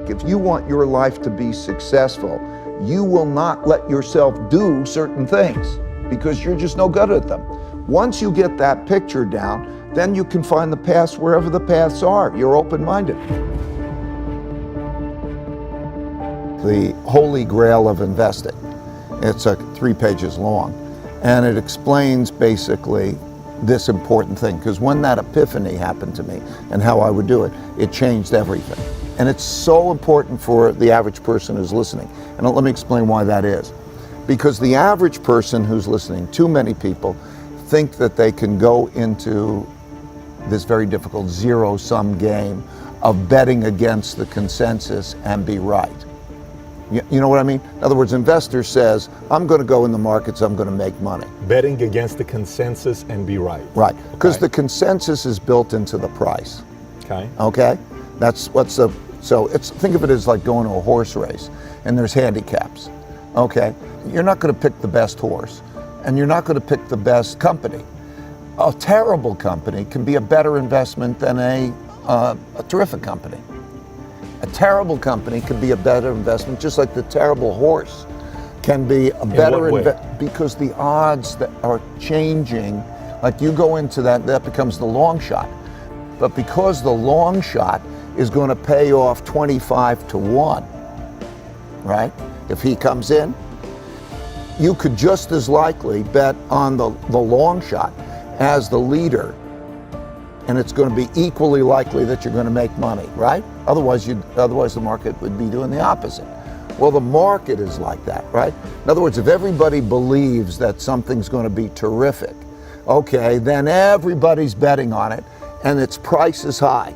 Like if you want your life to be successful, you will not let yourself do certain things because you're just no good at them. Once you get that picture down, then you can find the paths wherever the paths are. You're open-minded. The Holy Grail of investing. It's 3 pages long, and it explains basically this important thing, because when that epiphany happened to me and how I would do it, it changed everything. And it's so important for the average person who's listening. And let me explain why that is. Because the average person who's listening, too many people, think that they can go into this very difficult zero-sum game of betting against the consensus and be right. You know what I mean? In other words, investor says, I'm going to go in the markets, I'm going to make money. Betting against the consensus and be right. Right, because the consensus is built into the price. Okay. Okay? Think of it as like going to a horse race, and there's handicaps. Okay? You're not going to pick the best horse, and you're not going to pick the best company. A terrible company can be a better investment than a terrific company. A terrible company can be a better investment, just like the terrible horse can be a better investment, because the odds that are changing, like you go into that becomes the long shot. But because the long shot is going to pay off 25 to 1, right? If he comes in, you could just as likely bet on the long shot as the leader. And it's going to be equally likely that you're going to make money, right? Otherwise the market would be doing the opposite. Well, the market is like that, right? In other words, if everybody believes that something's going to be terrific, okay, then everybody's betting on it, and its price is high.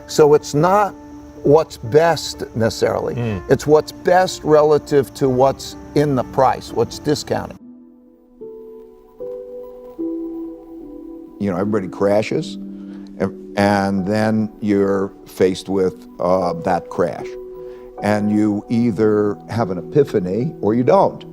So it's not what's best necessarily. It's what's best relative to what's in the price, what's discounted. You know, everybody crashes, and then you're faced with that crash. And you either have an epiphany or you don't.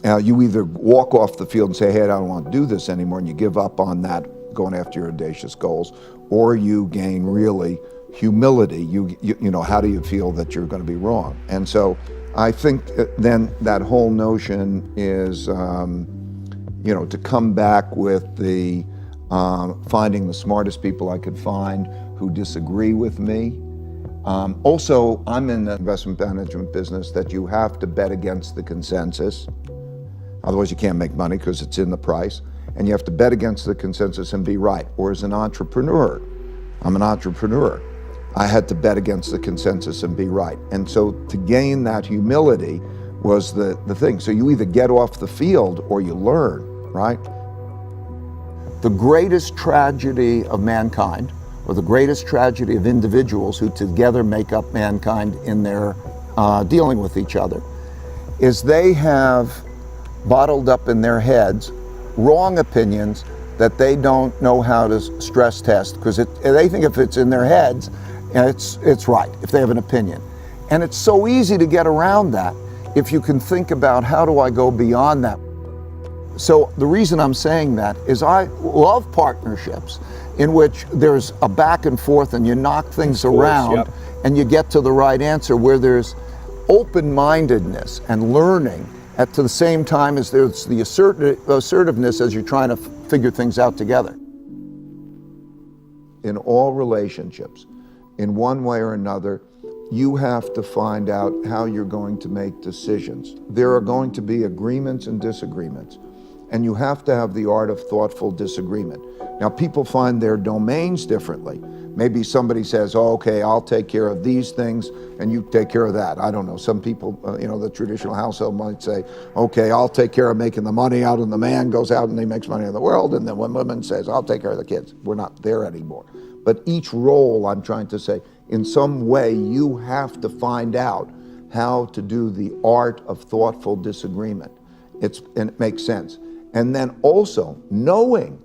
You either walk off the field and say, hey, I don't want to do this anymore, and you give up on that, going after your audacious goals, or you gain really humility. You know, how do you feel that you're going to be wrong? And so I think then that whole notion is, you know, to come back with the finding the smartest people I could find who disagree with me. Also, I'm in the investment management business that you have to bet against the consensus. Otherwise you can't make money because it's in the price. And you have to bet against the consensus and be right. Or as an entrepreneur, I'm an entrepreneur. I had to bet against the consensus and be right. And so to gain that humility was the thing. So you either get off the field or you learn, right? The greatest tragedy of mankind, or the greatest tragedy of individuals who together make up mankind in their dealing with each other, is they have bottled up in their heads wrong opinions that they don't know how to stress test, because they think if it's in their heads, it's right, if they have an opinion. And it's so easy to get around that if you can think about, how do I go beyond that? So the reason I'm saying that is I love partnerships in which there's a back and forth and you knock things around and you get to the right answer, where there's open-mindedness and learning at the same time as there's the assertiveness as you're trying to figure things out together. In all relationships, in one way or another, you have to find out how you're going to make decisions. There are going to be agreements and disagreements, and you have to have the art of thoughtful disagreement. Now, people find their domains differently. Maybe somebody says, oh, okay, I'll take care of these things and you take care of that. I don't know. Some people, you know, the traditional household might say, okay, I'll take care of making the money out, and the man goes out and he makes money in the world. And then when woman says, I'll take care of the kids, we're not there anymore. But each role, I'm trying to say, in some way, you have to find out how to do the art of thoughtful disagreement. And it makes sense. And then also knowing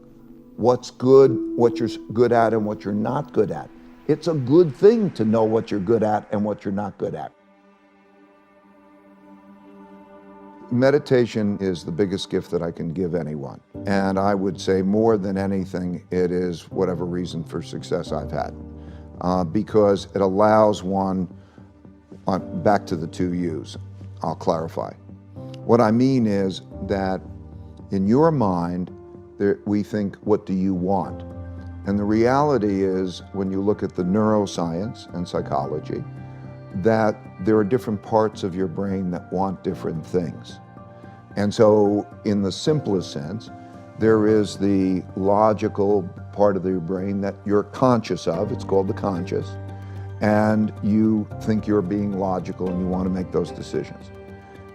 what's good, what you're good at and what you're not good at. It's a good thing to know what you're good at and what you're not good at. Meditation is the biggest gift that I can give anyone. And I would say more than anything, it is whatever reason for success I've had. Because it allows one back to the two U's, I'll clarify. What I mean is that in your mind, we think, what do you want? And the reality is, when you look at the neuroscience and psychology, that there are different parts of your brain that want different things. And so in the simplest sense, there is the logical part of your brain that you're conscious of, it's called the conscious, and you think you're being logical and you want to make those decisions.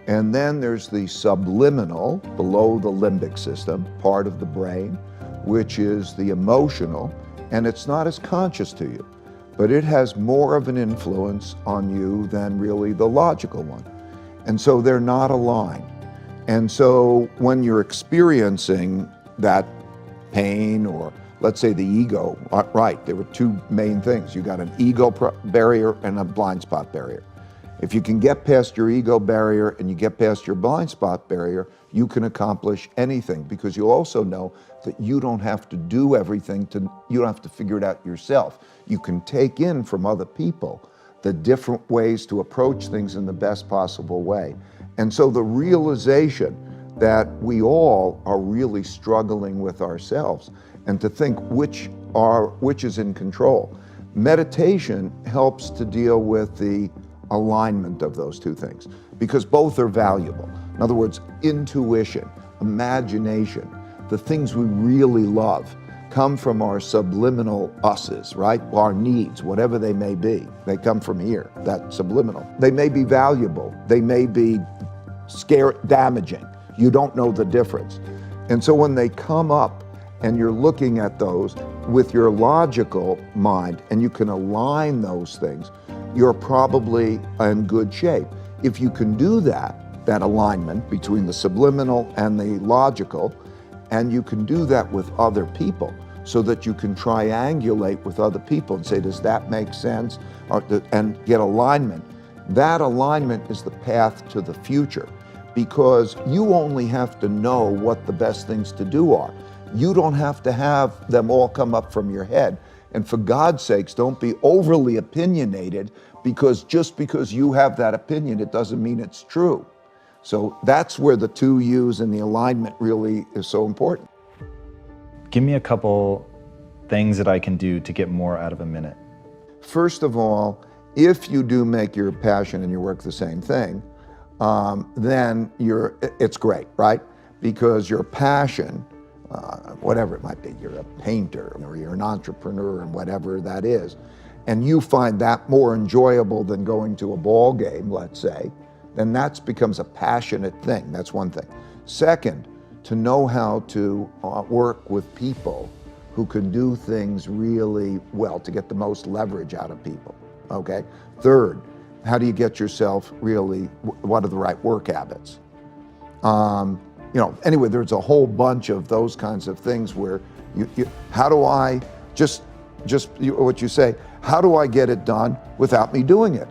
And then there's the subliminal, below the limbic system, part of the brain, which is the emotional, and it's not as conscious to you, but it has more of an influence on you than really the logical one. And so they're not aligned. And so when you're experiencing that pain, or let's say the ego, right, there were two main things. You got an ego barrier and a blind spot barrier. If you can get past your ego barrier and you get past your blind spot barrier, you can accomplish anything, because you also know that you don't have to do everything, you don't have to figure it out yourself. You can take in from other people the different ways to approach things in the best possible way. And so the realization that we all are really struggling with ourselves, and to think which is in control. Meditation helps to deal with the alignment of those two things, because both are valuable. In other words, intuition, imagination, the things we really love come from our subliminal us's, right? Our needs, whatever they may be, they come from here, that subliminal. They may be valuable, they may be damaging. You don't know the difference. And so when they come up and you're looking at those with your logical mind and you can align those things, you're probably in good shape. If you can do that alignment between the subliminal and the logical, and you can do that with other people, so that you can triangulate with other people and say, does that make sense? And get alignment. That alignment is the path to the future, because you only have to know what the best things to do are. You don't have to have them all come up from your head. And for God's sakes, don't be overly opinionated, because just because you have that opinion, it doesn't mean it's true. So that's where the two U's and the alignment really is so important. Give me a couple things that I can do to get more out of a minute. First of all, if you do make your passion and your work the same thing, then it's great, right? Because your passion, whatever it might be, you're a painter or you're an entrepreneur and whatever that is, and you find that more enjoyable than going to a ball game, let's say, then that becomes a passionate thing. That's one thing. Second, to know how to work with people who can do things really well to get the most leverage out of people, okay? Third, how do you get yourself really, what are the right work habits? Anyway, there's a whole bunch of those kinds of things where how do I, what you say, how do I get it done without me doing it?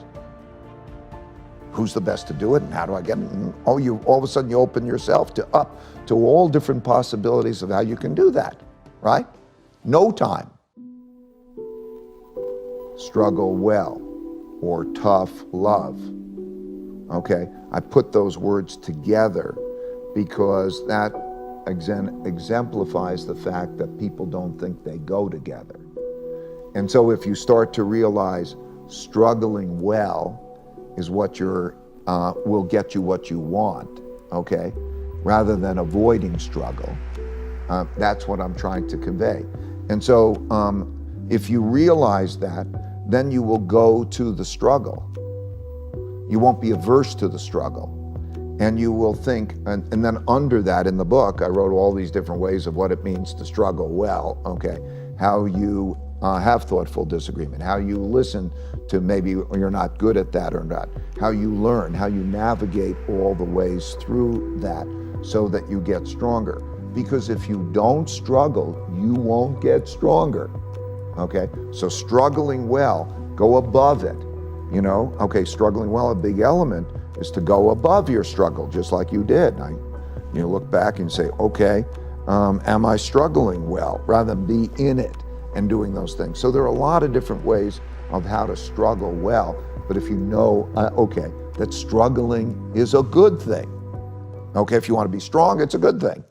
Who's the best to do it, and how do I get it? And all of a sudden you open yourself up to all different possibilities of how you can do that, right? No time. Struggle well, or tough love. Okay, I put those words together because that exemplifies the fact that people don't think they go together. And so if you start to realize struggling well is what will get you what you want, okay, rather than avoiding struggle, that's what I'm trying to convey. And so if you realize that, then you will go to the struggle. You won't be averse to the struggle. And you will think, and then under that in the book, I wrote all these different ways of what it means to struggle well, okay? How you have thoughtful disagreement, how you listen to maybe you're not good at that or not, how you learn, how you navigate all the ways through that so that you get stronger. Because if you don't struggle, you won't get stronger, okay? So struggling well, go above it, okay, struggling well, a big element is to go above your struggle, just like you did. You look back and say, okay, am I struggling well, rather than be in it and doing those things. So there are a lot of different ways of how to struggle well, But if you know, okay, that struggling is a good thing. Okay, if you want to be strong, it's a good thing.